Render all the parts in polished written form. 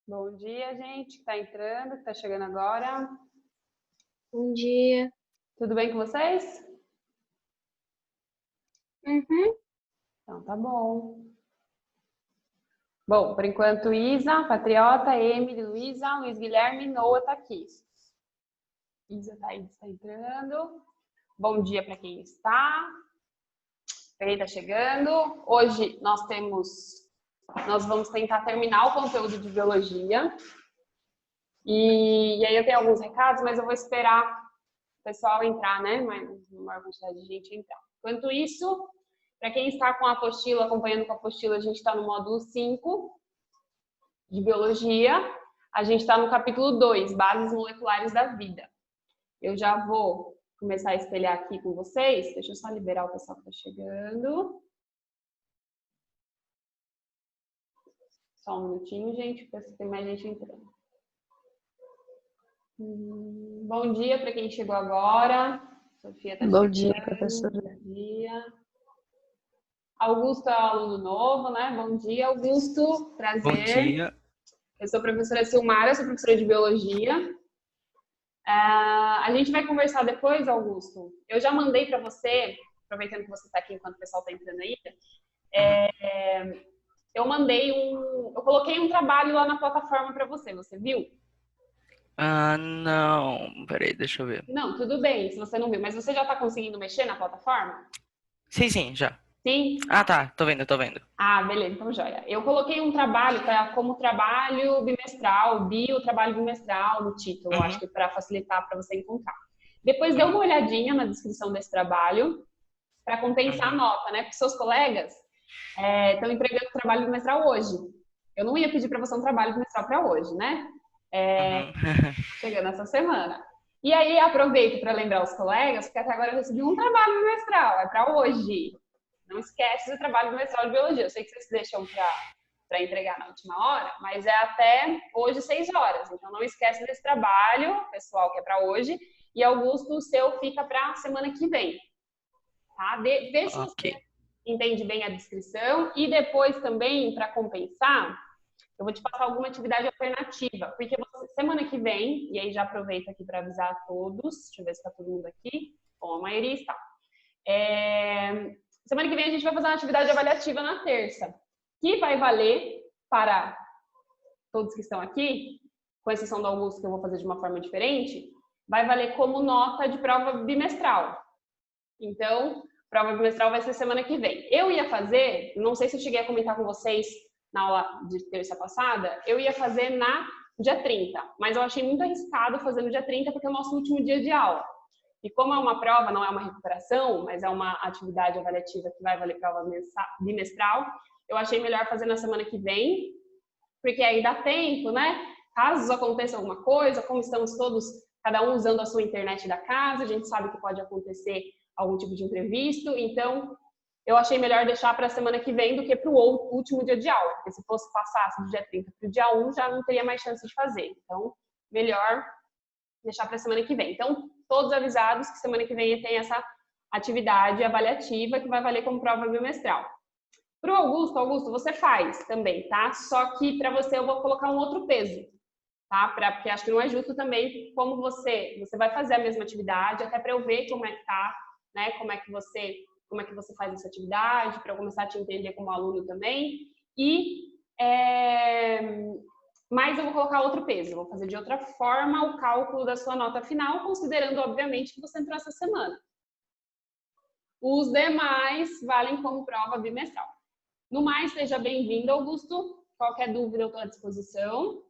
Bom dia, gente, que está entrando, que está chegando agora. Bom dia. Tudo bem com vocês? Uhum. Então, tá bom. Bom, por enquanto, Isa, Patriota, Emily, Luísa, Luiz Guilherme, Noah tá aqui. Isa tá entrando. Bom dia para quem está. Quem está chegando. Hoje nós vamos tentar terminar o conteúdo de biologia. E aí eu tenho alguns recados, mas eu vou esperar o pessoal entrar, né? Uma maior quantidade de gente entrar. Enquanto isso, para quem está com a apostila, acompanhando com a apostila, a gente está no módulo 5 de biologia. A gente está no capítulo 2, bases moleculares da vida. Eu já vou começar a espelhar aqui com vocês. Deixa eu só liberar o pessoal que está chegando. Só um minutinho, gente, porque tem mais gente entrando. Bom dia para quem chegou agora. Sofia está chegando. Bom dia, professora. Bom dia. Augusto é um aluno novo, né? Bom dia, Augusto. Prazer. Bom dia. Eu sou a professora Silmara, sou professora de biologia. A gente vai conversar depois, Augusto. Eu já mandei para você, aproveitando que você está aqui enquanto o pessoal está entrando aí, eu coloquei um trabalho lá na plataforma para você. Você viu? Não. Peraí, deixa eu ver. Não, tudo bem, se você não viu. Mas você já está conseguindo mexer na plataforma? Sim, já. Sim? Tá. Tô vendo. Ah, beleza, então joia. Eu coloquei um trabalho como trabalho bimestral, trabalho bimestral no título, acho que para facilitar para você encontrar. Depois dê uma olhadinha na descrição desse trabalho para compensar a nota, né? Porque seus colegas estão entregando o trabalho bimestral hoje. Eu não ia pedir para você um trabalho bimestral para hoje, né? Chegando essa semana. E aí aproveito para lembrar os colegas, porque até agora eu recebi um trabalho bimestral, é para hoje. Não esquece do trabalho bimestral de biologia. Eu sei que vocês deixam para entregar na última hora, mas é até hoje 6 horas. Então não esquece desse trabalho, pessoal, que é para hoje. E Augusto, o seu fica para a semana que vem. Tá? Vê se você entende bem a descrição. E depois também, para compensar, eu vou te passar alguma atividade alternativa. Porque semana que vem, e aí já aproveito aqui para avisar a todos. Deixa eu ver se está todo mundo aqui. Bom, a maioria está. Semana que vem a gente vai fazer uma atividade avaliativa na terça, que vai valer para todos que estão aqui, com exceção do Augusto, que eu vou fazer de uma forma diferente, vai valer como nota de prova bimestral. Então, prova bimestral vai ser semana que vem. Eu ia fazer, não sei se eu cheguei a comentar com vocês na aula de terça passada, eu ia fazer no dia 30, mas eu achei muito arriscado fazer no dia 30 porque é o nosso último dia de aula. E como é uma prova, não é uma recuperação, mas é uma atividade avaliativa que vai valer prova bimestral, eu achei melhor fazer na semana que vem, porque aí dá tempo, né? Caso aconteça alguma coisa, como estamos todos, cada um usando a sua internet da casa, a gente sabe que pode acontecer algum tipo de imprevisto, então eu achei melhor deixar para a semana que vem do que para o último dia de aula, porque se fosse passasse do dia 30 para o dia 1, já não teria mais chance de fazer. Então, melhor deixar para a semana que vem. Então, todos avisados que semana que vem tem essa atividade avaliativa que vai valer como prova bimestral. Para o Augusto, você faz também, tá? Só que para você eu vou colocar um outro peso, tá? Porque acho que não é justo também como você vai fazer a mesma atividade, até para eu ver como é que tá, né? Como é que você faz essa atividade, para eu começar a te entender como aluno também. Mas eu vou colocar outro peso, eu vou fazer de outra forma o cálculo da sua nota final, considerando, obviamente, que você entrou essa semana. Os demais valem como prova bimestral. No mais, seja bem-vindo, Augusto. Qualquer dúvida, eu estou à disposição.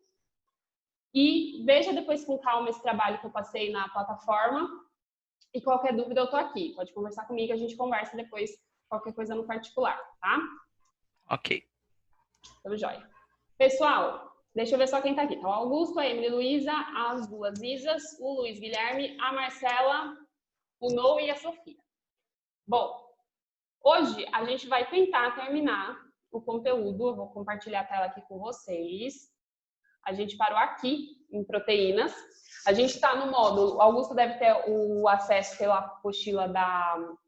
E veja depois com calma esse trabalho que eu passei na plataforma. E qualquer dúvida, eu estou aqui. Pode conversar comigo, a gente conversa depois qualquer coisa no particular, tá? Ok. Então, joia. Pessoal, deixa eu ver só quem tá aqui. Então, Augusto, a Emily Luísa, as duas Isas, o Luiz Guilherme, a Marcela, o Noah e a Sofia. Bom, hoje a gente vai tentar terminar o conteúdo. Eu vou compartilhar a tela aqui com vocês. A gente parou aqui em proteínas. A gente está no módulo, o Augusto deve ter o acesso pela apostila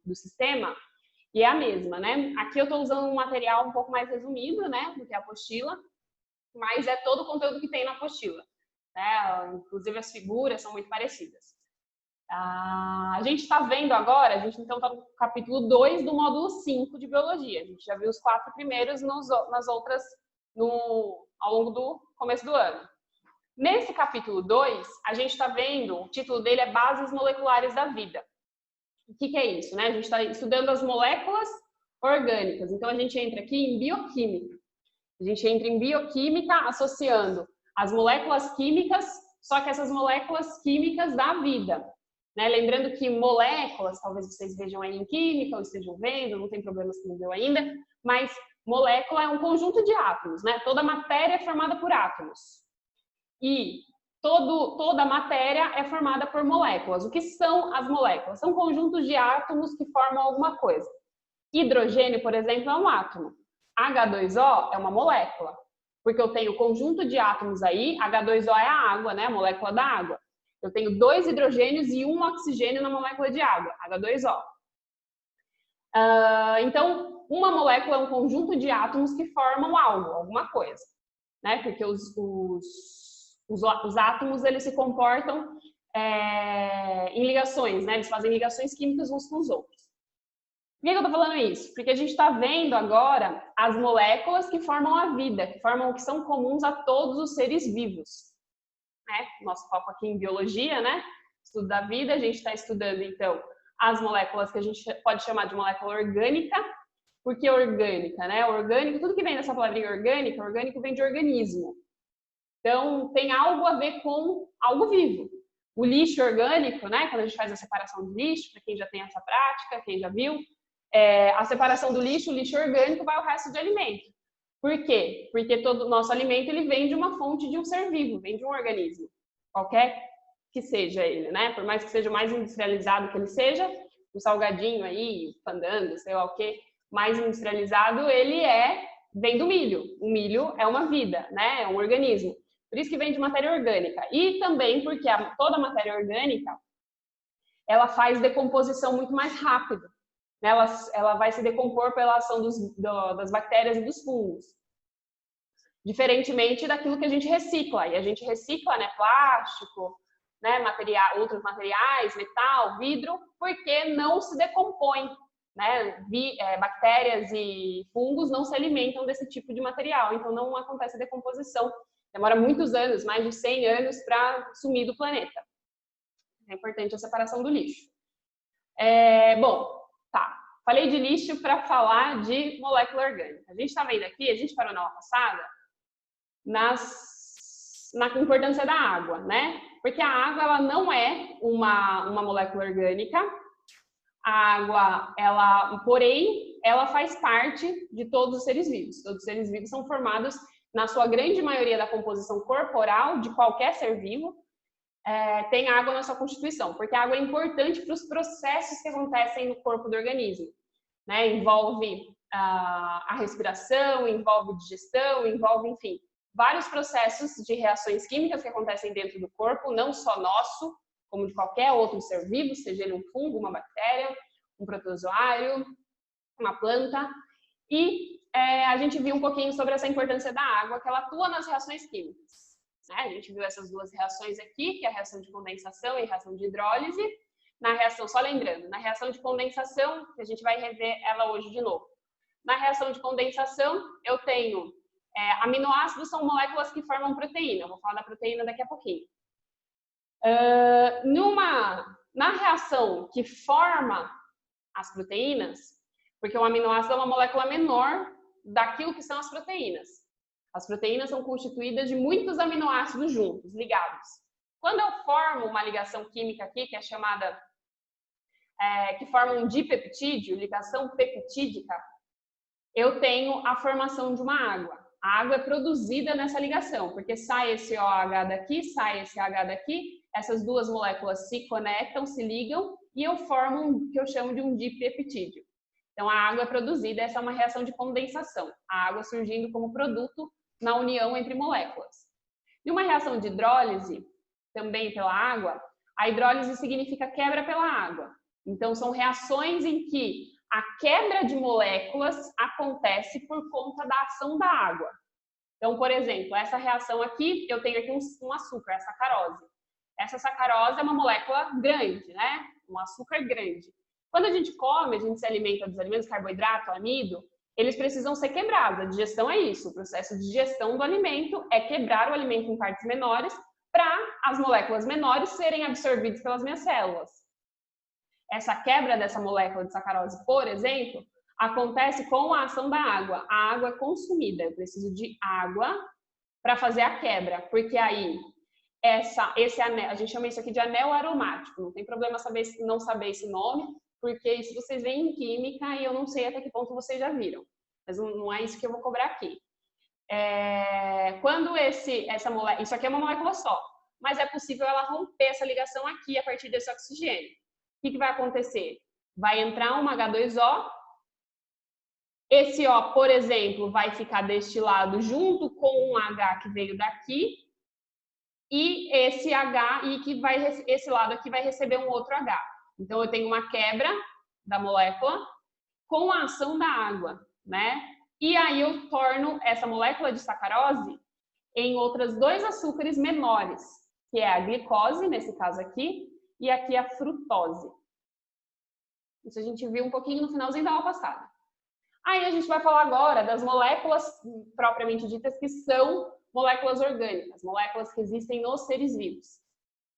do sistema, e é a mesma, né? Aqui eu estou usando um material um pouco mais resumido, né, do que a apostila. mas é todo o conteúdo que tem na apostila, né? Inclusive as figuras são muito parecidas. A gente está vendo agora, a gente então está no capítulo 2 do módulo 5 de Biologia. A gente já viu os 4 primeiros nas outras ao longo do começo do ano. Nesse capítulo 2, a gente está vendo, o título dele é Bases Moleculares da Vida. O que é isso, né? A gente está estudando as moléculas orgânicas. Então, a gente entra aqui em bioquímica. A gente entra em bioquímica associando as moléculas químicas, só que essas moléculas químicas da vida. Né? Lembrando que moléculas, talvez vocês vejam aí em química, ou estejam vendo, não tem problema se não viu ainda, mas molécula é um conjunto de átomos, né? Toda matéria é formada por átomos. E toda matéria é formada por moléculas. O que são as moléculas? São conjuntos de átomos que formam alguma coisa. Hidrogênio, por exemplo, é um átomo. H2O é uma molécula, porque eu tenho conjunto de átomos aí, H2O é a água, né? A molécula da água. Eu tenho 2 hidrogênios e 1 oxigênio na molécula de água, H2O. Então, uma molécula é um conjunto de átomos que formam algo, alguma coisa, né? Porque os átomos, eles se comportam em ligações, né? Eles fazem ligações químicas uns com os outros. Por que eu tô falando isso? Porque a gente está vendo agora as moléculas que formam a vida, que são comuns a todos os seres vivos. Né? Nosso foco aqui em biologia, né? Estudo da vida, a gente está estudando, então, as moléculas que a gente pode chamar de molécula orgânica. Por que orgânica, né? Orgânico, tudo que vem dessa palavrinha orgânica, orgânico vem de organismo. Então, tem algo a ver com algo vivo. O lixo orgânico, né? Quando a gente faz a separação de lixo, para quem já tem essa prática, quem já viu, a separação do lixo, o lixo orgânico vai ao resto de alimento. Por quê? Porque todo o nosso alimento ele vem de uma fonte de um ser vivo, vem de um organismo, qualquer que seja ele, né? Por mais que seja o mais industrializado que ele seja, o salgadinho aí, o fandango, sei lá o quê, mais industrializado, ele vem do milho. O milho é uma vida, né? É um organismo. Por isso que vem de matéria orgânica. E também porque toda matéria orgânica, ela faz decomposição muito mais rápido. Ela vai se decompor pela ação das bactérias e dos fungos. Diferentemente daquilo que a gente recicla. E a gente recicla, né, plástico, né, outros materiais, metal, vidro, porque não se decompõe. Né? Bactérias e fungos não se alimentam desse tipo de material, então não acontece decomposição. Demora muitos anos, mais de 100 anos, para sumir do planeta. É importante a separação do lixo. Bom, tá. Falei de lixo para falar de molécula orgânica. A gente está vendo aqui, a gente parou na aula passada, na importância da água, né? Porque a água ela não é uma molécula orgânica. A água, porém, ela faz parte de todos os seres vivos. Todos os seres vivos são formados, na sua grande maioria, da composição corporal de qualquer ser vivo, tem água na sua constituição, porque a água é importante para os processos que acontecem no corpo do organismo. Né? Envolve a respiração, envolve digestão, envolve, enfim, vários processos de reações químicas que acontecem dentro do corpo, não só nosso, como de qualquer outro ser vivo, seja ele um fungo, uma bactéria, um protozoário, uma planta. E a gente viu um pouquinho sobre essa importância da água, que ela atua nas reações químicas. Né? A gente viu essas duas reações aqui, que é a reação de condensação e a reação de hidrólise. Na reação, só lembrando, na reação de condensação, que a gente vai rever ela hoje de novo. Na reação de condensação, eu tenho aminoácidos, são moléculas que formam proteína. Eu vou falar da proteína daqui a pouquinho. Na reação que forma as proteínas, porque o aminoácido é uma molécula menor daquilo que são as proteínas. As proteínas são constituídas de muitos aminoácidos juntos, ligados. Quando eu formo uma ligação química aqui, que é chamada, que forma um dipeptídeo, ligação peptídica, eu tenho a formação de uma água. A água é produzida nessa ligação, porque sai esse OH daqui, sai esse H daqui, essas duas moléculas se conectam, se ligam, e eu formo o que eu chamo de um dipeptídeo. Então, a água é produzida, essa é uma reação de condensação. A água surgindo como produto na união entre moléculas. E uma reação de hidrólise, também pela água, a hidrólise significa quebra pela água. Então, são reações em que a quebra de moléculas acontece por conta da ação da água. Então, por exemplo, essa reação aqui, eu tenho aqui um açúcar, a sacarose. Essa sacarose é uma molécula grande, né? Um açúcar grande. Quando a gente come, a gente se alimenta dos alimentos, carboidrato, amido, eles precisam ser quebrados. A digestão é isso. O processo de digestão do alimento é quebrar o alimento em partes menores para as moléculas menores serem absorvidas pelas minhas células. Essa quebra dessa molécula de sacarose, por exemplo, acontece com a ação da água. A água é consumida. Eu preciso de água para fazer a quebra, porque aí esse anel, a gente chama isso aqui de anel aromático. Não tem problema não saber esse nome, porque isso vocês veem em química e eu não sei até que ponto vocês já viram. Mas não é isso que eu vou cobrar aqui. Quando essa molécula, isso aqui é uma molécula só, mas é possível ela romper essa ligação aqui a partir desse oxigênio. O que vai acontecer? Vai entrar um H2O. Esse O, por exemplo, vai ficar deste lado junto com um H que veio daqui. E esse H, esse lado aqui vai receber um outro H. Então, eu tenho uma quebra da molécula com a ação da água, né? E aí eu torno essa molécula de sacarose em outros 2 açúcares menores, que é a glicose, nesse caso aqui, e aqui a frutose. Isso a gente viu um pouquinho no finalzinho da aula passada. Aí a gente vai falar agora das moléculas propriamente ditas, que são moléculas orgânicas, moléculas que existem nos seres vivos.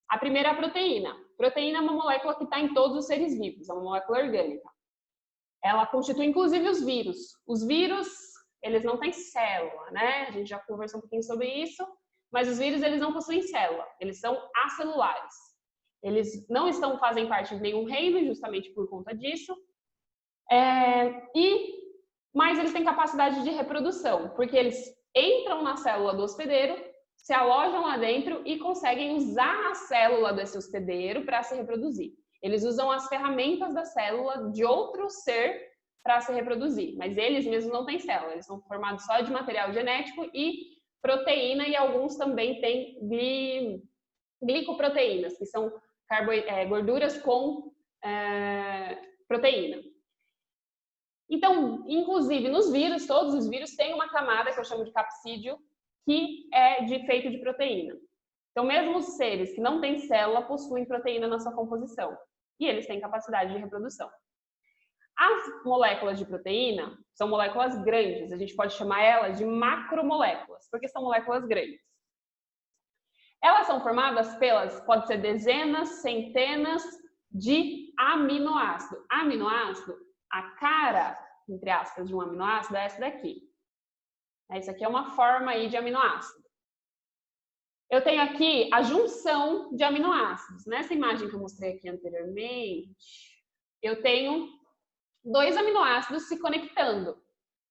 A primeira é a proteína. Proteína é uma molécula que está em todos os seres vivos, é uma molécula orgânica. Ela constitui inclusive os vírus. Os vírus, eles não têm célula, né? A gente já conversou um pouquinho sobre isso, mas os vírus, eles não possuem célula, eles são acelulares. Eles não fazem parte de nenhum reino, justamente por conta disso. Mas eles têm capacidade de reprodução, porque eles entram na célula do hospedeiro, se alojam lá dentro e conseguem usar a célula desse hospedeiro para se reproduzir. Eles usam as ferramentas da célula de outro ser para se reproduzir, mas eles mesmos não têm célula, eles são formados só de material genético e proteína, e alguns também têm glicoproteínas, que são gorduras com proteína. Então, inclusive nos vírus, todos os vírus têm uma camada que eu chamo de capsídeo, que é feito de proteína. Então, mesmo os seres que não têm célula possuem proteína na sua composição e eles têm capacidade de reprodução. As moléculas de proteína são moléculas grandes, a gente pode chamar elas de macromoléculas, porque são moléculas grandes. Elas são formadas pode ser dezenas, centenas de aminoácidos. Aminoácido, a cara, entre aspas, de um aminoácido é essa daqui. Isso aqui é uma forma aí de aminoácido. Eu tenho aqui a junção de aminoácidos. Nessa imagem que eu mostrei aqui anteriormente, eu tenho 2 aminoácidos se conectando.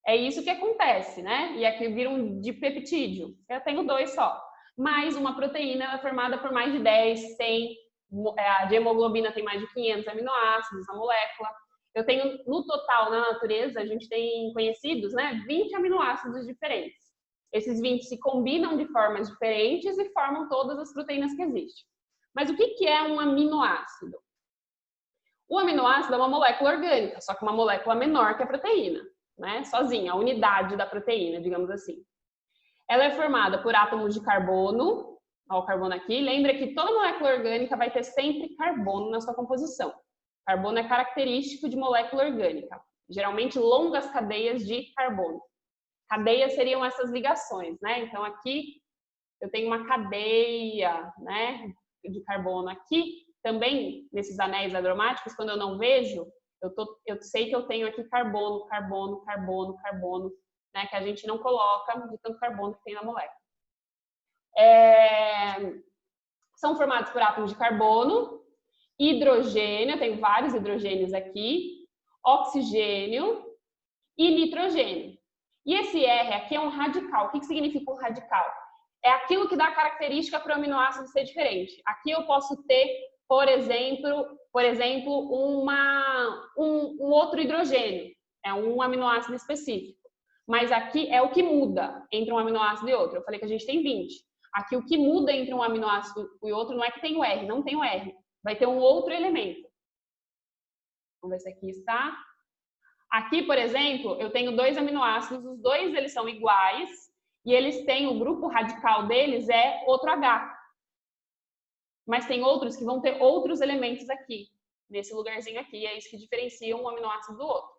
É isso que acontece, né? E aqui vira um dipeptídeo. Eu tenho 2 só. Mas uma proteína é formada por mais de 10, 100. A de hemoglobina tem mais de 500 aminoácidos na molécula. Eu tenho, no total, na natureza, a gente tem conhecidos, né, 20 aminoácidos diferentes. Esses 20 se combinam de formas diferentes e formam todas as proteínas que existem. Mas o que é um aminoácido? O aminoácido é uma molécula orgânica, só que uma molécula menor que a proteína, né? Sozinha, a unidade da proteína, digamos assim. Ela é formada por átomos de carbono, ó, o carbono aqui. Lembra que toda molécula orgânica vai ter sempre carbono na sua composição. Carbono é característico de molécula orgânica, geralmente longas cadeias de carbono. Cadeias seriam essas ligações, né? Então aqui eu tenho uma cadeia, né, de carbono. Aqui também, nesses anéis aromáticos, quando eu não vejo, eu sei que eu tenho aqui carbono, carbono, carbono, carbono, né, que a gente não coloca de tanto carbono que tem na molécula. São formados por átomos de carbono, hidrogênio, eu tenho vários hidrogênios aqui, oxigênio e nitrogênio. E esse R aqui é um radical. O que significa um radical? É aquilo que dá característica para o aminoácido ser diferente. Aqui eu posso ter, por exemplo, um outro hidrogênio. É um aminoácido específico. Mas aqui é o que muda entre um aminoácido e outro. Eu falei que a gente tem 20. Aqui o que muda entre um aminoácido e outro não é que tem o R, não tem o R. Vai ter um outro elemento. Vamos ver se aqui está. Aqui, por exemplo, eu tenho 2 aminoácidos, os 2 eles são iguais, e eles têm, o grupo radical deles é outro H. Mas tem outros que vão ter outros elementos aqui, nesse lugarzinho aqui, é isso que diferencia um aminoácido do outro.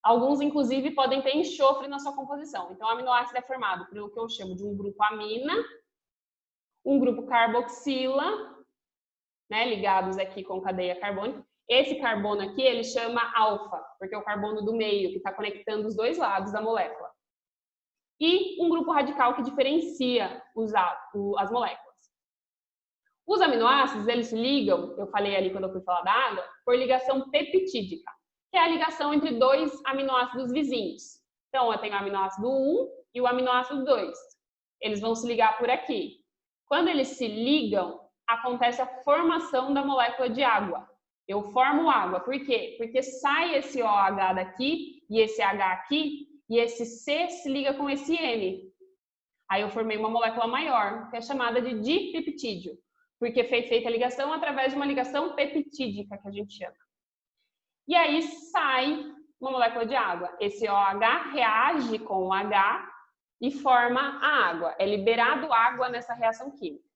Alguns, inclusive, podem ter enxofre na sua composição. Então, o aminoácido é formado pelo que eu chamo de um grupo amina, um grupo carboxila, né, ligados aqui com cadeia carbônica. Esse carbono aqui, ele chama alfa, porque é o carbono do meio, que está conectando os dois lados da molécula. E um grupo radical que diferencia as moléculas. Os aminoácidos, eles se ligam, eu falei ali quando eu fui falar da água, por ligação peptídica, que é a ligação entre dois aminoácidos vizinhos. Então, eu tenho o aminoácido 1 e o aminoácido 2. Eles vão se ligar por aqui. Quando eles se ligam, acontece a formação da molécula de água. Eu formo água. Por quê? Porque sai esse OH daqui e esse H aqui, e esse C se liga com esse N. Aí eu formei uma molécula maior, que é chamada de dipeptídeo, porque foi feita a ligação através de uma ligação peptídica, que a gente chama. E aí sai uma molécula de água. Esse OH reage com o H e forma a água. É liberado água nessa reação química.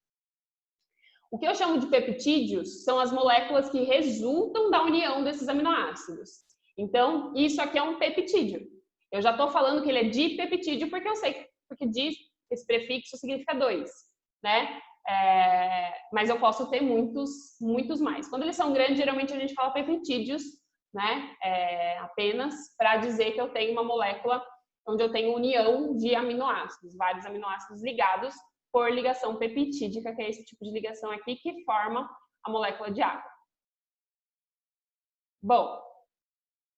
O que eu chamo de peptídeos são as moléculas que resultam da união desses aminoácidos. Então, isso aqui é um peptídeo. Eu já estou falando que ele é dipeptídeo porque eu sei, porque esse prefixo significa 2, né? Mas eu posso ter muitos mais. Quando eles são grandes, geralmente a gente fala peptídeos, né? Apenas para dizer que eu tenho uma molécula onde eu tenho união de aminoácidos, vários aminoácidos ligados por ligação peptídica, que é esse tipo de ligação aqui que forma a molécula de água. Bom,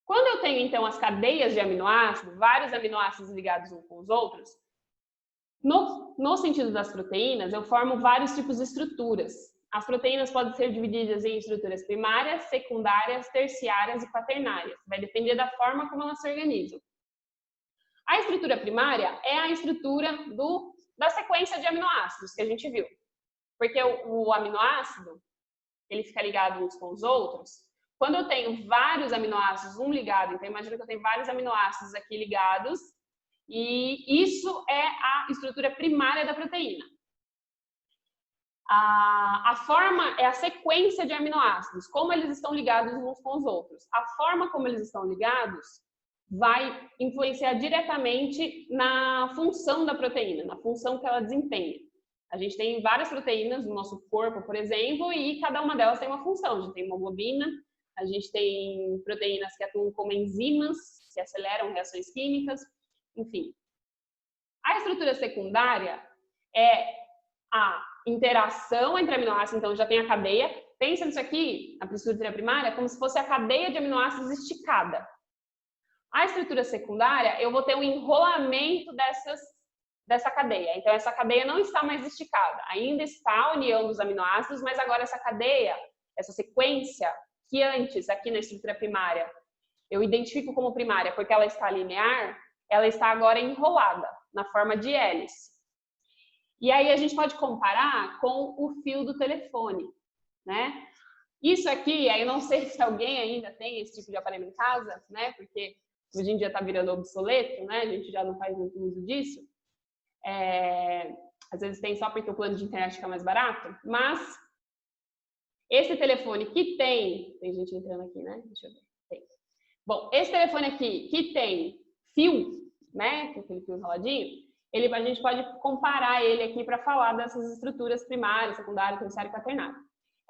quando eu tenho então as cadeias de aminoácidos, vários aminoácidos ligados uns com os outros, no sentido das proteínas, eu formo vários tipos de estruturas. As proteínas podem ser divididas em estruturas primárias, secundárias, terciárias e quaternárias. Vai depender da forma como elas se organizam. A estrutura primária é a estrutura da sequência de aminoácidos que a gente viu. Porque o aminoácido, ele fica ligado uns com os outros. Quando eu tenho vários aminoácidos, um ligado, então imagina que eu tenho vários aminoácidos aqui ligados, e isso é a estrutura primária da proteína. A forma é a sequência de aminoácidos, como eles estão ligados uns com os outros. A forma como eles estão ligados vai influenciar diretamente na função da proteína, na função que ela desempenha. A gente tem várias proteínas no nosso corpo, por exemplo, e cada uma delas tem uma função. A gente tem hemoglobina, a gente tem proteínas que atuam como enzimas, que aceleram reações químicas, enfim. A estrutura secundária é a interação entre aminoácidos, então já tem a cadeia. Pensa nisso aqui, na estrutura primária, como se fosse a cadeia de aminoácidos esticada. A estrutura secundária, eu vou ter um enrolamento dessa cadeia. Então, essa cadeia não está mais esticada. Ainda está a união dos aminoácidos, mas agora essa cadeia, essa sequência, que antes, aqui na estrutura primária, eu identifico como primária porque ela está linear, ela está agora enrolada, na forma de hélice. E aí a gente pode comparar com o fio do telefone, né? Isso aqui, aí eu não sei se alguém ainda tem esse tipo de aparelho em casa, né? Porque hoje em dia está virando obsoleto, né? A gente já não faz muito uso disso. Às vezes tem só porque o plano de internet fica mais barato, mas esse telefone que tem gente entrando aqui, né? Deixa eu ver. Tem. Bom, esse telefone aqui que tem fio, né? Com aquele fio enroladinho, a gente pode comparar ele aqui para falar dessas estruturas primárias, secundária, terciária e quaternária.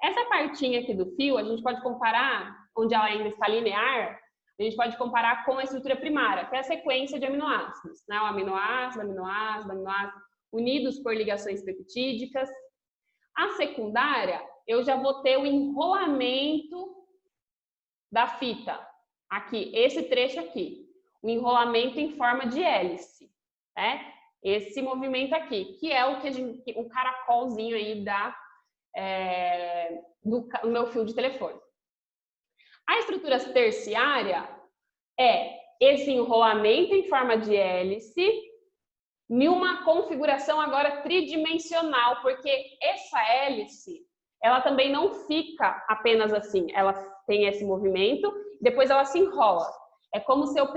Essa partinha aqui do fio, a gente pode comparar, onde ela ainda está linear, a gente pode comparar com a estrutura primária, que é a sequência de aminoácidos, né? O aminoácido, unidos por ligações peptídicas. A secundária, eu já vou ter o enrolamento da fita. Aqui, esse trecho aqui. O enrolamento em forma de hélice, né? Esse movimento aqui, que é o caracolzinho aí do meu fio de telefone. A estrutura terciária é esse enrolamento em forma de hélice em uma configuração agora tridimensional, porque essa hélice, ela também não fica apenas assim, ela tem esse movimento, depois ela se enrola. É como se eu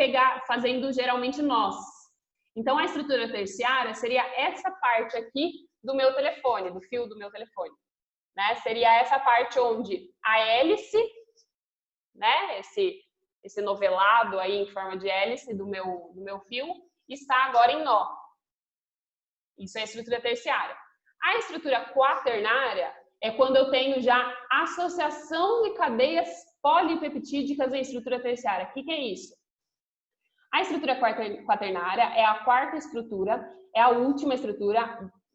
fazendo geralmente nós. Então, a estrutura terciária seria essa parte aqui do meu telefone, do fio do meu telefone. Né? Seria essa parte onde a hélice, né? Esse novelado aí em forma de hélice do meu fio, está agora em nó. Isso é a estrutura terciária. A estrutura quaternária é quando eu tenho já associação de cadeias polipeptídicas em estrutura terciária. O que é isso? A estrutura quaternária é a quarta estrutura, é a última estrutura.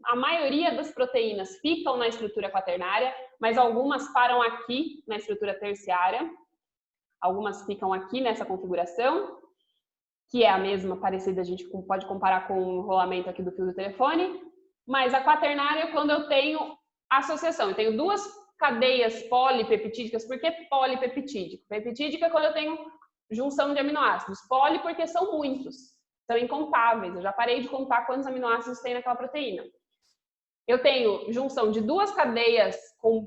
A maioria das proteínas ficam na estrutura quaternária, mas algumas param aqui na estrutura terciária. Algumas ficam aqui nessa configuração, que é a mesma, parecida, a gente pode comparar com o enrolamento aqui do fio do telefone. Mas a quaternária é quando eu tenho associação. Eu tenho duas cadeias polipeptídicas. Por que polipeptídico? Peptídica é quando eu tenho junção de aminoácidos. Poli porque são muitos, são incontáveis. Eu já parei de contar quantos aminoácidos tem naquela proteína. Eu tenho junção de duas cadeias com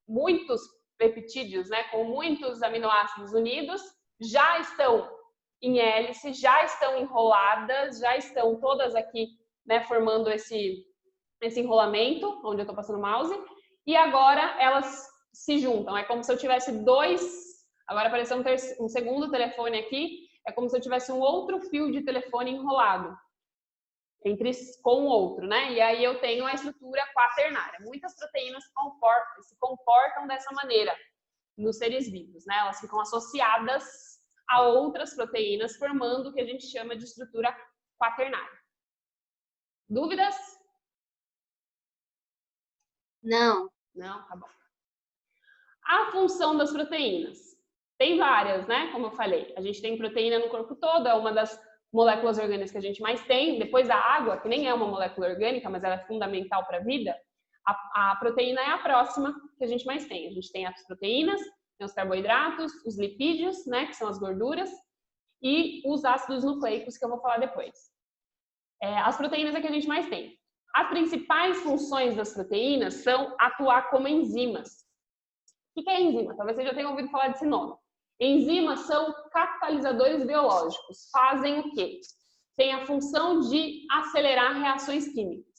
muitos peptídeos, né, com muitos aminoácidos unidos, já estão em hélice, já estão enroladas, já estão todas aqui, né, formando esse enrolamento, onde eu estou passando o mouse, e agora elas se juntam. É como se eu tivesse agora apareceu um segundo telefone aqui, é como se eu tivesse um outro fio de telefone enrolado com o outro, né? E aí eu tenho a estrutura quaternária. Muitas proteínas se comportam dessa maneira nos seres vivos, né? Elas ficam associadas a outras proteínas, formando o que a gente chama de estrutura quaternária. Dúvidas? Não. Não? Tá bom. A função das proteínas. Tem várias, né? Como eu falei, a gente tem proteína no corpo todo, é uma das moléculas orgânicas que a gente mais tem. Depois da água, que nem é uma molécula orgânica, mas ela é fundamental para a vida, a proteína é a próxima que a gente mais tem. A gente tem as proteínas, tem os carboidratos, os lipídios, né, que são as gorduras, e os ácidos nucleicos, que eu vou falar depois. As proteínas é que a gente mais tem. As principais funções das proteínas são atuar como enzimas. O que é enzima? Talvez você já tenha ouvido falar desse nome. Enzimas são catalisadores biológicos. Fazem o quê? Tem a função de acelerar reações químicas.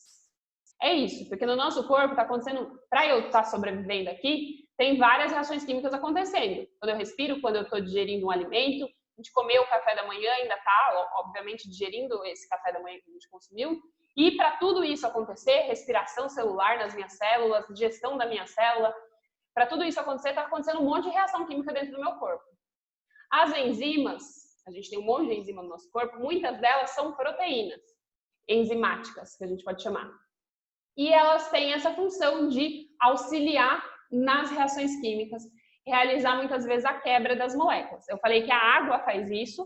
É isso, porque no nosso corpo está acontecendo, para eu estar sobrevivendo aqui, tem várias reações químicas acontecendo. Quando eu respiro, quando eu estou digerindo um alimento, a gente comeu o café da manhã, ainda está, obviamente, digerindo esse café da manhã que a gente consumiu. E para tudo isso acontecer, respiração celular nas minhas células, digestão da minha célula, para tudo isso acontecer, está acontecendo um monte de reação química dentro do meu corpo. As enzimas, a gente tem um monte de enzima no nosso corpo, muitas delas são proteínas enzimáticas, que a gente pode chamar. E elas têm essa função de auxiliar nas reações químicas, realizar muitas vezes a quebra das moléculas. Eu falei que a água faz isso,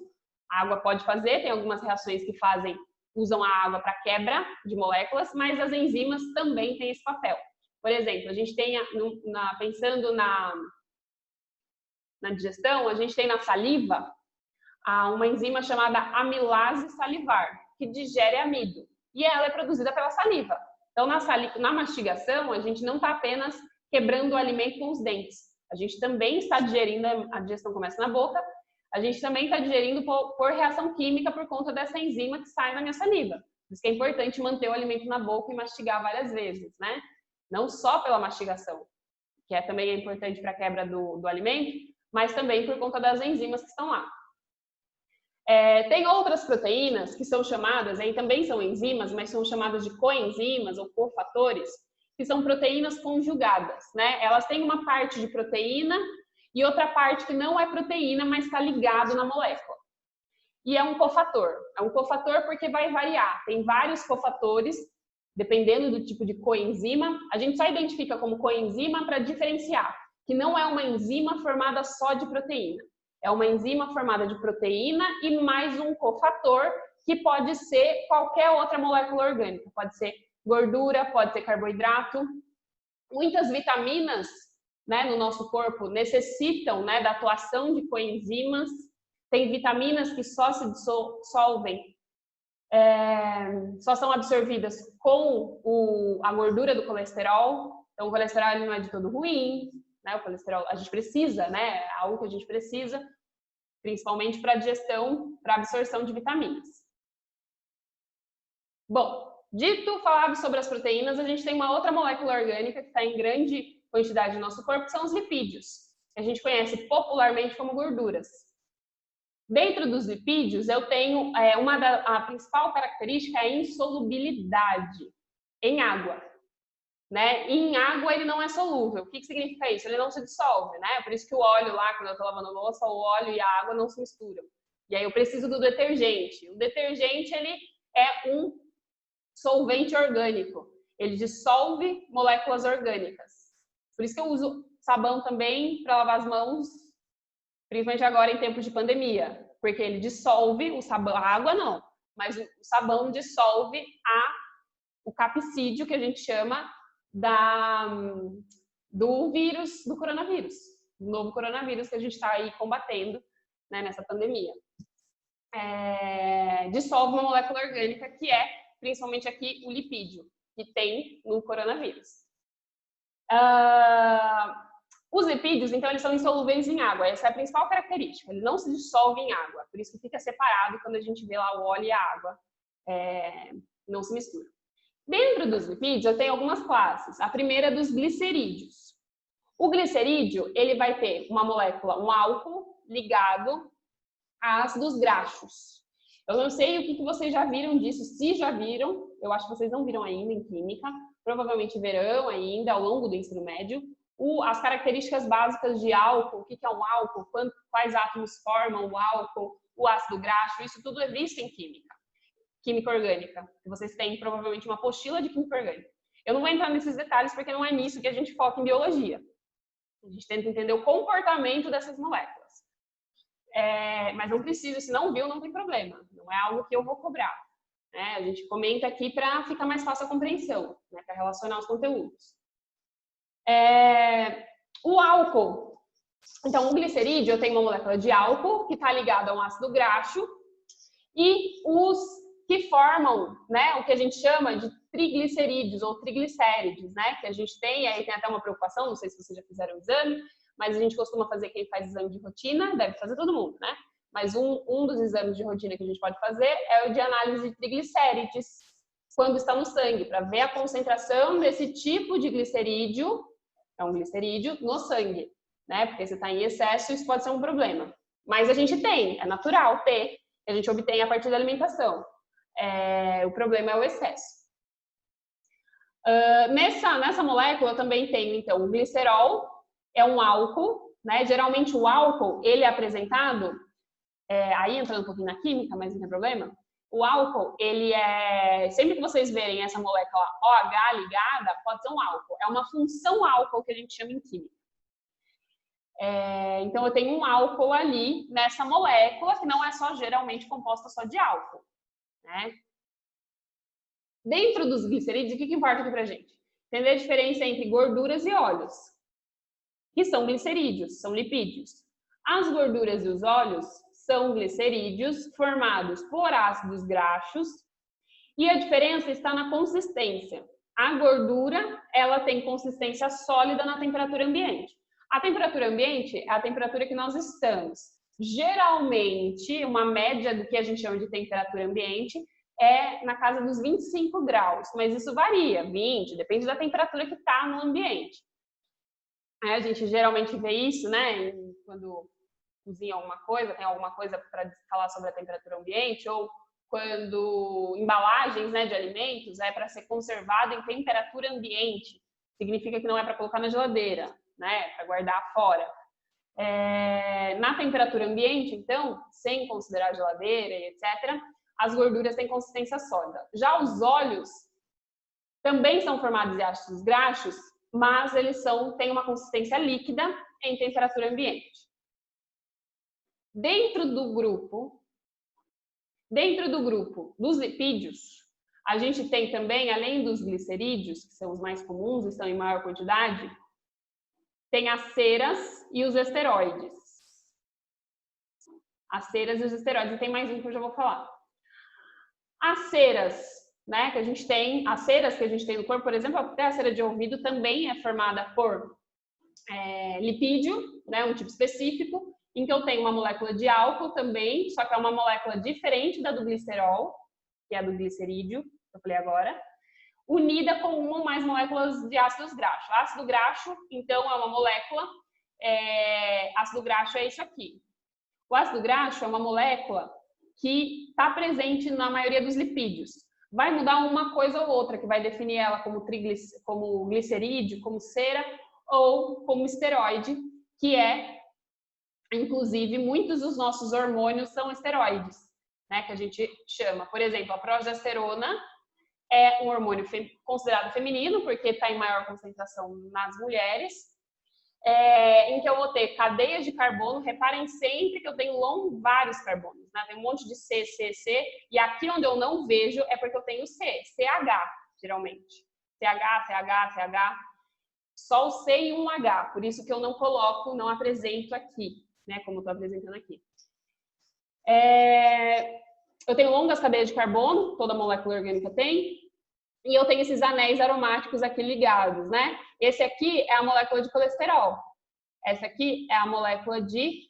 a água pode fazer, tem algumas reações que usam a água para quebra de moléculas, mas as enzimas também têm esse papel. Por exemplo, a gente tem, pensando na digestão, a gente tem na saliva uma enzima chamada amilase salivar, que digere amido. E ela é produzida pela saliva. Então, na mastigação, a gente não está apenas quebrando o alimento com os dentes. A gente também está digerindo, a digestão começa na boca, a gente também está digerindo por reação química por conta dessa enzima que sai na minha saliva. Por isso que é importante manter o alimento na boca e mastigar várias vezes, né? Não só pela mastigação, que também é importante para a quebra do alimento, mas também por conta das enzimas que estão lá. Tem outras proteínas que são chamadas, aí também são enzimas, mas são chamadas de coenzimas ou cofatores, que são proteínas conjugadas, né? Elas têm uma parte de proteína e outra parte que não é proteína, mas está ligado na molécula. E é um cofator. É um cofator porque vai variar. Tem vários cofatores, dependendo do tipo de coenzima. A gente só identifica como coenzima para diferenciar, que não é uma enzima formada só de proteína. É uma enzima formada de proteína e mais um cofator, que pode ser qualquer outra molécula orgânica. Pode ser gordura, pode ser carboidrato. Muitas vitaminas, né, no nosso corpo necessitam, né, da atuação de coenzimas. Tem vitaminas que só se dissolvem, só são absorvidas com a gordura do colesterol. Então, o colesterol não é de todo ruim, né? O colesterol a gente precisa, né? É algo que a gente precisa, principalmente para digestão, para absorção de vitaminas. Bom, dito falado sobre as proteínas, a gente tem uma outra molécula orgânica que está em grande quantidade no nosso corpo, que são os lipídios, que a gente conhece popularmente como gorduras. Dentro dos lipídios, eu tenho a principal característica é a insolubilidade em água. Né? E em água ele não é solúvel. O que significa isso? Ele não se dissolve, né? Por isso que o óleo lá, quando eu estou lavando louça, o óleo e a água não se misturam. E aí eu preciso do detergente. O detergente, ele é um solvente orgânico. Ele dissolve moléculas orgânicas. Por isso que eu uso sabão também para lavar as mãos, principalmente agora em tempos de pandemia, porque ele dissolve o sabão, a água não, mas o sabão dissolve o capsídeo, que a gente chama do vírus, do coronavírus, do novo coronavírus que a gente está aí combatendo, né, nessa pandemia. Dissolve uma molécula orgânica que é, principalmente aqui, o lipídio, que tem no coronavírus. Os lipídios, então, eles são insolúveis em água. Essa é a principal característica. Ele não se dissolve em água. Por isso que fica separado quando a gente vê lá o óleo e a água. Não se misturam. Dentro dos lipídios, eu tenho algumas classes. A primeira é dos glicerídeos. O glicerídeo, ele vai ter uma molécula, um álcool ligado a ácidos graxos. Eu não sei o que vocês já viram disso. Se já viram, eu acho que vocês não viram ainda em química. Provavelmente verão ainda ao longo do ensino médio. As características básicas de álcool, o que é um álcool, quais átomos formam o álcool, o ácido graxo, isso tudo é visto em química orgânica. Vocês têm provavelmente uma apostila de química orgânica. Eu não vou entrar nesses detalhes porque não é nisso que a gente foca em biologia. A gente tenta entender o comportamento dessas moléculas. Mas não precisa, se não viu, não tem problema. Não é algo que eu vou cobrar. Né? A gente comenta aqui para ficar mais fácil a compreensão, né? Para relacionar os conteúdos. O álcool. Então, o glicerídeo, eu tenho uma molécula de álcool que está ligada a um ácido graxo e os que formam, né, o que a gente chama de triglicerídeos ou triglicérides, né, que a gente tem, aí tem até uma preocupação, não sei se vocês já fizeram o exame, mas a gente costuma fazer, quem faz exame de rotina, deve fazer todo mundo, né? Mas um dos exames de rotina que a gente pode fazer é o de análise de triglicérides quando está no sangue, para ver a concentração desse tipo de glicerídeo, é um glicerídeo, no sangue, né? Porque se está em excesso, isso pode ser um problema. Mas a gente tem, é natural ter, a gente obtém a partir da alimentação. O problema é o excesso. Nessa molécula eu também tenho, então, o glicerol, é um álcool, né? Geralmente o álcool, ele é apresentado, aí entrando um pouquinho na química, mas não tem problema, o álcool, ele sempre que vocês verem essa molécula OH ligada, pode ser um álcool. É uma função álcool que a gente chama em química. Então, eu tenho um álcool ali nessa molécula, que não é só geralmente composta só de álcool. Né? Dentro dos glicerídeos, o que importa aqui pra gente? Entender a diferença entre gorduras e óleos, que são glicerídeos, são lipídios. As gorduras e os óleos são glicerídeos formados por ácidos graxos e a diferença está na consistência. A gordura, ela tem consistência sólida na temperatura ambiente. A temperatura ambiente é a temperatura que nós estamos. Geralmente, uma média do que a gente chama de temperatura ambiente é na casa dos 25 graus, mas isso varia, 20, depende da temperatura que está no ambiente. A gente geralmente vê isso, né, quando cozinha alguma coisa, tem alguma coisa para falar sobre a temperatura ambiente, ou quando embalagens, né, de alimentos é para ser conservado em temperatura ambiente, significa que não é para colocar na geladeira, né, para guardar fora. Na temperatura ambiente, então, sem considerar geladeira e etc., as gorduras têm consistência sólida. Já os óleos também são formados de ácidos graxos, mas eles têm uma consistência líquida em temperatura ambiente. Dentro do grupo dos lipídios, a gente tem também, além dos glicerídeos, que são os mais comuns e estão em maior quantidade, tem as ceras e os esteroides. As ceras e os esteroides, e tem mais um que eu já vou falar. As ceras, né, que a gente tem, as ceras que a gente tem no corpo, por exemplo, até a cera de ouvido também é formada por lipídio, né, um tipo específico, em que eu tenho uma molécula de álcool também, só que é uma molécula diferente da do glicerol, que é a do glicerídeo, eu falei agora, unida com uma ou mais moléculas de ácidos graxos. Ácido graxo, então, é uma molécula, ácido graxo é isso aqui. O ácido graxo é uma molécula que está presente na maioria dos lipídios. Vai mudar uma coisa ou outra, que vai definir ela como glicerídeo, como cera ou como esteroide, que é, inclusive, muitos dos nossos hormônios são esteroides, né, que a gente chama. Por exemplo, a progesterona é um hormônio considerado feminino, porque está em maior concentração nas mulheres, em que eu vou ter cadeias de carbono. Reparem sempre que eu tenho vários carbonos, né? Tem um monte de C, C, C, e aqui onde eu não vejo é porque eu tenho C, CH, geralmente. CH, CH, CH, só o C e um H, por isso que eu não coloco, não apresento aqui, né? Como eu estou apresentando aqui. Eu tenho longas cadeias de carbono, toda molécula orgânica tem, e eu tenho esses anéis aromáticos aqui ligados, né? Esse aqui é a molécula de colesterol. Essa aqui é a molécula de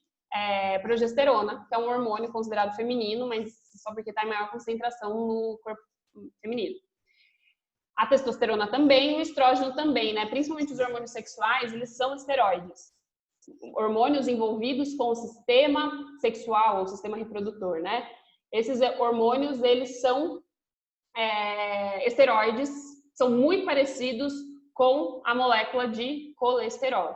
progesterona, que é um hormônio considerado feminino, mas só porque está em maior concentração no corpo feminino. A testosterona também, o estrógeno também, né? Principalmente os hormônios sexuais, eles são esteroides. Hormônios envolvidos com o sistema sexual, ou sistema reprodutor, né? Esses hormônios, eles são esteroides, são muito parecidos com a molécula de colesterol,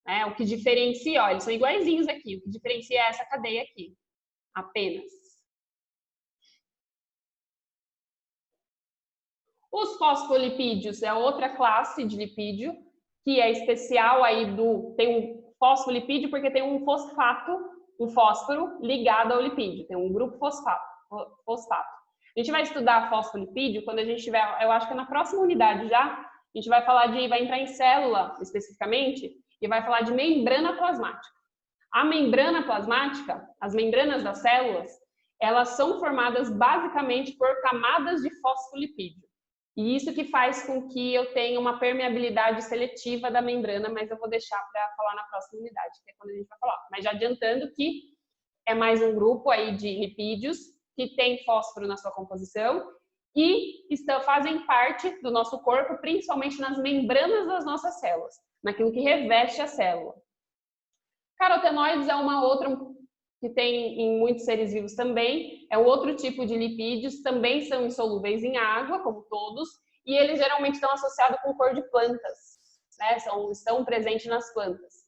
né? O que diferencia, ó, eles são iguaizinhos aqui, o que diferencia é essa cadeia aqui, apenas. Os fosfolipídios é outra classe de lipídio, que é especial aí tem um fosfolipídio porque tem um fósforo ligado ao lipídio, tem um grupo fosfato. A gente vai estudar fosfolipídio quando a gente tiver, eu acho que é na próxima unidade já, a gente vai entrar em célula especificamente e vai falar de membrana plasmática. A membrana plasmática, as membranas das células, elas são formadas basicamente por camadas de fosfolipídio. E isso que faz com que eu tenha uma permeabilidade seletiva da membrana, mas eu vou deixar para falar na próxima unidade, que é quando a gente vai falar. Mas já adiantando que é mais um grupo aí de lipídios que tem fósforo na sua composição e fazem parte do nosso corpo, principalmente nas membranas das nossas células, naquilo que reveste a célula. Carotenoides é uma outra que tem em muitos seres vivos também, é outro tipo de lipídios, também são insolúveis em água, como todos, e eles geralmente estão associados com cor de plantas, né? Estão presentes nas plantas.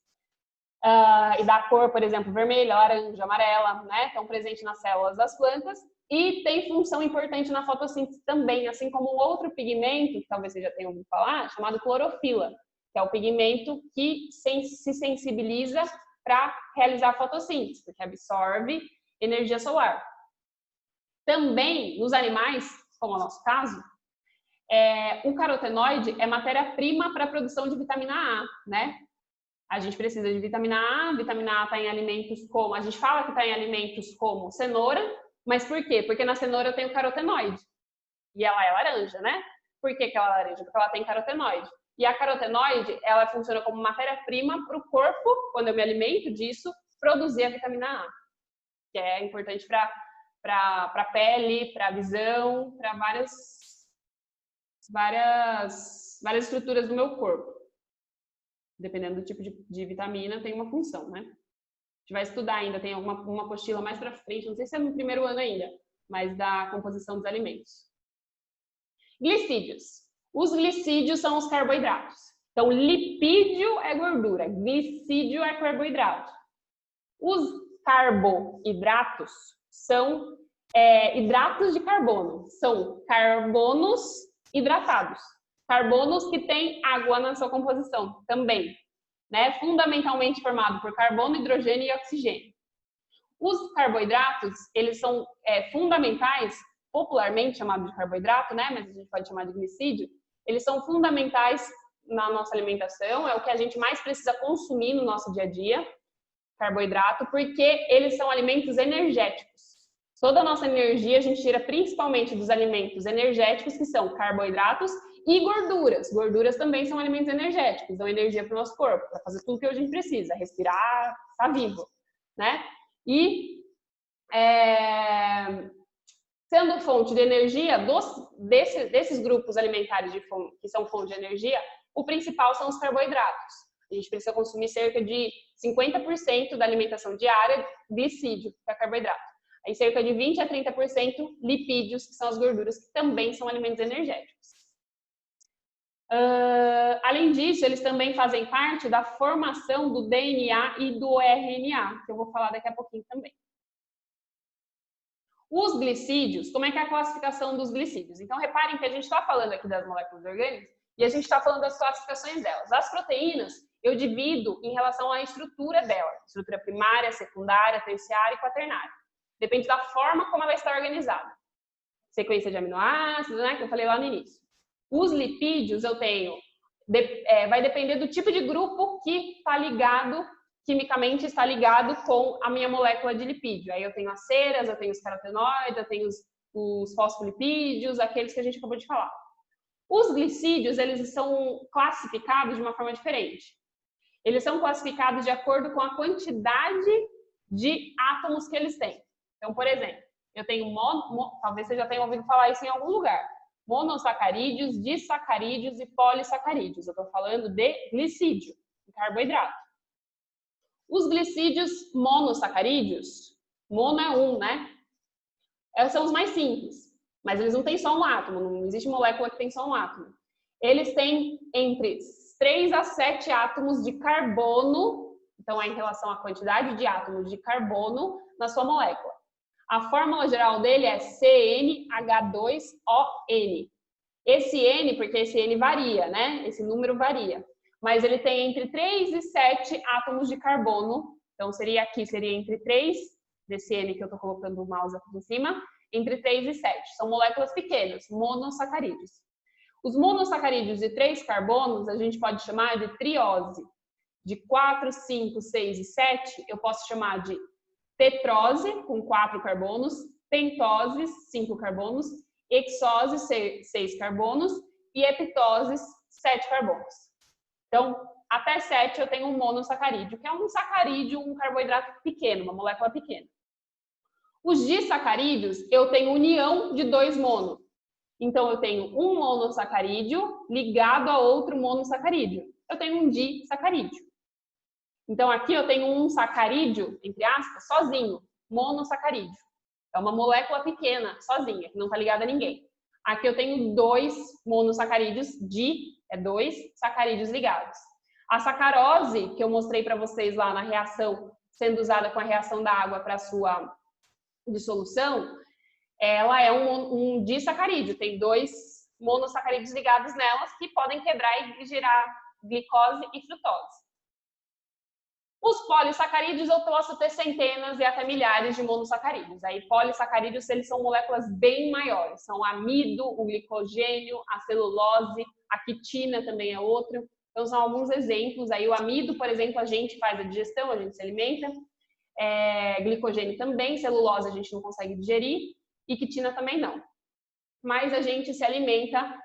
E da cor, por exemplo, vermelha, laranja, amarela, né? Estão presentes nas células das plantas e tem função importante na fotossíntese também, assim como um outro pigmento, que talvez você já tenha ouvido falar, chamado clorofila, que é o pigmento que se sensibiliza para realizar a fotossíntese, porque absorve energia solar. Também, nos animais, como é o nosso caso, o carotenoide é matéria-prima para a produção de vitamina A, né? A gente precisa de vitamina A está em alimentos como... A gente fala que está em alimentos como cenoura, mas por quê? Porque na cenoura eu tenho carotenoide. E ela é laranja, né? Por que ela é laranja? Porque ela tem carotenoide. E a carotenoide, ela funciona como matéria-prima para o corpo, quando eu me alimento disso, produzir a vitamina A. Que é importante para a pele, para a visão, para várias estruturas do meu corpo. Dependendo do tipo de vitamina, tem uma função, né? A gente vai estudar ainda, tem uma apostila mais para frente, não sei se é no primeiro ano ainda, mas da composição dos alimentos. Glicídios. Os glicídios são os carboidratos. Então, lipídio é gordura, glicídio é carboidrato. Os carboidratos são hidratos de carbono, são carbonos hidratados. Carbonos que têm água na sua composição também, né? Fundamentalmente formado por carbono, hidrogênio e oxigênio. Os carboidratos, eles são fundamentais, popularmente chamado de carboidrato, né? Mas a gente pode chamar de glicídio. Eles são fundamentais na nossa alimentação, é o que a gente mais precisa consumir no nosso dia a dia, carboidrato, porque eles são alimentos energéticos. Toda a nossa energia a gente tira principalmente dos alimentos energéticos, que são carboidratos e gorduras. Gorduras também são alimentos energéticos, dão energia para o nosso corpo, para fazer tudo que a gente precisa, respirar, estar vivo, né? E Sendo fonte de energia, desses grupos alimentares que são fonte de energia, o principal são os carboidratos. A gente precisa consumir cerca de 50% da alimentação diária glicídio, que é carboidrato. Aí cerca de 20 a 30% lipídios, que são as gorduras, que também são alimentos energéticos. Além disso, eles também fazem parte da formação do DNA e do RNA, que eu vou falar daqui a pouquinho também. Os glicídios, como é que é a classificação dos glicídios? Então, reparem que a gente está falando aqui das moléculas orgânicas e a gente está falando das classificações delas. As proteínas, eu divido em relação à estrutura dela. Estrutura primária, secundária, terciária e quaternária. Depende da forma como ela está organizada. Sequência de aminoácidos, né, que eu falei lá no início. Os lipídios eu tenho, vai depender do tipo de grupo que está ligado, quimicamente está ligado com a minha molécula de lipídio. Aí eu tenho as ceras, eu tenho os carotenoides, eu tenho os fosfolipídios, aqueles que a gente acabou de falar. Os glicídios, eles são classificados de uma forma diferente. Eles são classificados de acordo com a quantidade de átomos que eles têm. Então, por exemplo, eu tenho, talvez você já tenha ouvido falar isso em algum lugar, monossacarídeos, disacarídeos e polissacarídeos. Eu estou falando de glicídio, de carboidrato. Os glicídios monossacarídeos, mono é um, né? São os mais simples, mas eles não têm só um átomo, não existe molécula que tem só um átomo. Eles têm entre 3 a 7 átomos de carbono, então é em relação à quantidade de átomos de carbono na sua molécula. A fórmula geral dele é CnH2ON. Esse N, porque esse N varia, né? Esse número varia. Mas ele tem entre 3 e 7 átomos de carbono. Então, seria entre 3, desse N que eu estou colocando o mouse aqui em cima, entre 3 e 7. São moléculas pequenas, monossacarídeos. Os monossacarídeos de 3 carbonos, a gente pode chamar de triose. De 4, 5, 6 e 7, eu posso chamar de tetrose, com 4 carbonos, pentose, 5 carbonos, hexose, 6 carbonos e epitose, 7 carbonos. Então, até 7 eu tenho um monossacarídeo, que é um sacarídeo, um carboidrato pequeno, uma molécula pequena. Os disacarídeos, eu tenho união de 2 mono. Então, eu tenho um monossacarídeo ligado a outro monossacarídeo. Eu tenho um disacarídeo. Então, aqui eu tenho um sacarídeo, entre aspas, sozinho, monossacarídeo. É uma molécula pequena, sozinha, que não está ligada a ninguém. Aqui eu tenho 2 monossacarídeos, 2 sacarídeos ligados. A sacarose, que eu mostrei para vocês lá na reação, sendo usada com a reação da água para a sua dissolução, ela é um disacarídeo, tem 2 monossacarídeos ligados nelas que podem quebrar e gerar glicose e frutose. Os polissacarídeos eu posso ter centenas e até milhares de monossacarídeos. Aí polissacarídeos, eles são moléculas bem maiores. São o amido, o glicogênio, a celulose, a quitina também é outro. Então são alguns exemplos. Aí o amido, por exemplo, a gente faz a digestão, a gente se alimenta. Glicogênio também, celulose a gente não consegue digerir e quitina também não. Mas a gente se alimenta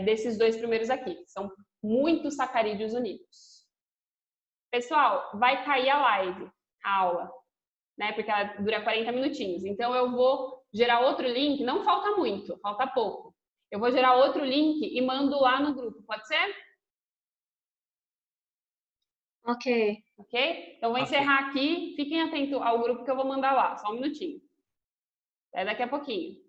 desses 2 primeiros aqui. São muitos sacarídeos unidos. Pessoal, vai cair a live, a aula, né? Porque ela dura 40 minutinhos. Então, eu vou gerar outro link. Não falta muito, falta pouco. Eu vou gerar outro link e mando lá no grupo. Pode ser? Ok. Ok? Então, vou encerrar aqui. Fiquem atentos ao grupo que eu vou mandar lá. Só um minutinho. Até daqui a pouquinho.